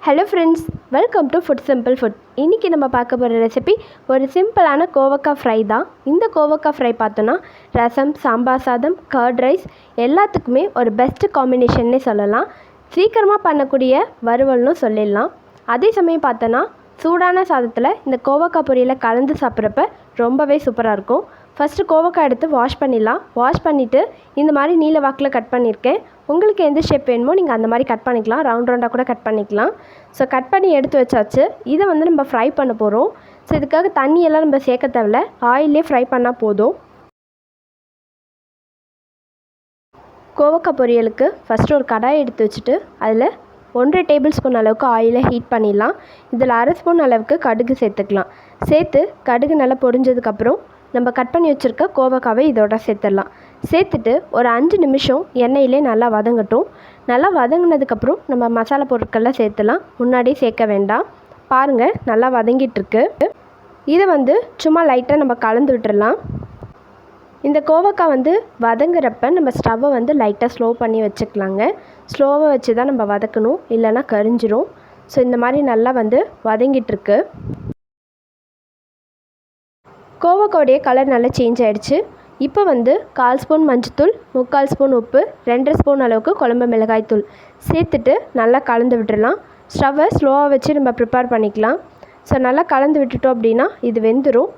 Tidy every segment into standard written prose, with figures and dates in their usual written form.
Hello friends, welcome to food simple food. இன்றைக்கி நம்ம பார்க்க போகிற ரெசிபி ஒரு சிம்பிளான கோவக்காய் ஃப்ரை தான். இந்த கோவக்காய் ஃப்ரை பார்த்தோன்னா ரசம், சாம்பார் சாதம், கர்ட் ரைஸ் எல்லாத்துக்குமே ஒரு பெஸ்ட் காம்பினேஷன்னே சொல்லலாம். சீக்கிரமாக பண்ணக்கூடிய வறுவல்னு சொல்லிடலாம். அதே சமயம் பார்த்தோன்னா சூடான சாதத்தில் இந்த கோவக்காய் பொரியலை கலந்து சாப்பிட்றப்ப ரொம்பவே சூப்பராக இருக்கும். ஃபஸ்ட்டு கோவக்காய் எடுத்து வாஷ் பண்ணிடலாம். வாஷ் பண்ணிவிட்டு இந்த மாதிரி நீல வாக்கில் கட் பண்ணியிருக்கேன். உங்களுக்கு எந்த ஷேப் வேணுமோ நீங்கள் அந்த மாதிரி கட் பண்ணிக்கலாம். ரவுண்டாக கூட கட் பண்ணிக்கலாம். ஸோ கட் பண்ணி எடுத்து வச்சாச்சு. இதை நம்ம ஃப்ரை பண்ண போகிறோம். ஸோ இதுக்காக தண்ணியெல்லாம் நம்ம சேர்க்க தேவையில்ல, ஆயிலே ஃப்ரை பண்ணால் போதும். கோவக்காய் பொரியலுக்கு ஃபஸ்ட்டு ஒரு கடாய் எடுத்து வச்சுட்டு அதில் 1.5 டேபிள் ஸ்பூன் அளவுக்கு ஆயிலை ஹீட் பண்ணிடலாம். இதில் 1/2 ஸ்பூன் அளவுக்கு கடுகு சேர்த்துக்கலாம். சேர்த்து கடுகு நல்லா பொரிஞ்சதுக்கப்புறம் நம்ம கட் பண்ணி வச்சுருக்க கோவக்காவை இதோட சேர்த்துடலாம். சேர்த்துட்டு ஒரு 5 நிமிஷம் எண்ணெயிலே நல்லா வதங்கட்டும். நல்லா வதங்கினதுக்கப்புறம் நம்ம மசாலா பொருட்கள்லாம் சேர்த்துலாம். முன்னாடியே சேர்க்க வேண்டாம். பாருங்கள், நல்லா வதங்கிட்டுருக்கு. இதை சும்மா லைட்டாக நம்ம கலந்து விட்டுடலாம். இந்த கோவக்காய் வதங்குறப்ப நம்ம ஸ்டவ்வை லைட்டாக ஸ்லோ பண்ணி வச்சுக்கலாங்க. ஸ்லோவாக வச்சு தான் நம்ம வதக்கணும், இல்லைன்னா கரிஞ்சிரும். ஸோ இந்த மாதிரி நல்லா வதங்கிட்டுருக்கு. கோவக்காயோடைய கலர் நல்லா சேஞ்ச் ஆகிடுச்சு. இப்போ 1/4 ஸ்பூன் மஞ்சத்தூள், 3/4 ஸ்பூன் உப்பு, 2 ஸ்பூன் அளவுக்கு குழம்பு மிளகாய்த்தூள் சேர்த்துட்டு நல்லா கலந்து விட்டுடலாம். ஸ்டவ்வை ஸ்லோவாக வச்சு நம்ம ப்ரிப்பேர் பண்ணிக்கலாம். ஸோ நல்லா கலந்து விட்டுட்டோம் அப்படின்னா இது வெந்துடும்.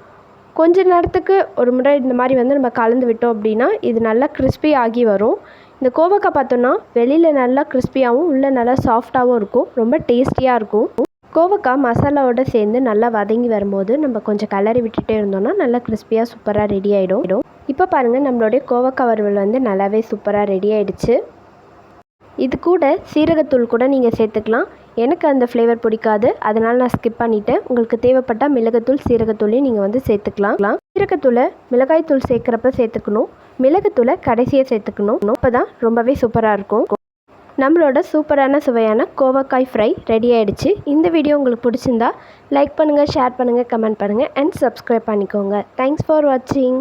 கொஞ்ச நேரத்துக்கு ஒரு முறை இந்த மாதிரி நம்ம கலந்து விட்டோம் அப்படின்னா இது நல்லா கிறிஸ்பி ஆகி வரும். இந்த கோவக்காய் பார்த்தோன்னா வெளியில் நல்லா கிறிஸ்பியாகவும் உள்ளே நல்லா சாஃப்டாகவும் இருக்கும். ரொம்ப டேஸ்டியாக இருக்கும். கோவக்காய் மசாலாவோடு சேர்ந்து நல்லா வதங்கி வரும்போது நம்ம கொஞ்சம் கலரி விட்டுட்டே இருந்தோம்னா நல்லா கிறிஸ்பியாக சூப்பராக ரெடி ஆகிடும். இப்போ பாருங்கள், நம்மளுடைய கோவக்காய் வறுவல் நல்லாவே சூப்பராக ரெடி ஆகிடுச்சு. இது கூட சீரகத்தூள் கூட நீங்கள் சேர்த்துக்கலாம். எனக்கு அந்த ஃப்ளேவர் பிடிக்காது, அதனால் நான் ஸ்கிப் பண்ணிவிட்டேன். உங்களுக்கு தேவைப்பட்டால் மிளகுத்தூள், சீரகத்தூளையும் நீங்கள் சேர்த்துக்கலாம். சீரகத்தூளை மிளகாய்த்தூள் சேர்க்குறப்ப சேர்த்துக்கணும். மிளகுத்தூளை கடைசியாக சேர்த்துக்கணும். அப்போ தான் ரொம்பவே சூப்பராக இருக்கும். நம்மளோட சூப்பரான சுவையான கோவக்காய் ஃப்ரை ரெடி ஆகிடுச்சு. இந்த வீடியோ உங்களுக்கு பிடிச்சிருந்தா லைக் பண்ணுங்கள், ஷேர் பண்ணுங்கள், கமெண்ட் பண்ணுங்கள் அண்ட் சப்ஸ்கிரைப் பண்ணிக்கோங்க. தேங்க்ஸ் ஃபார் வாட்சிங்.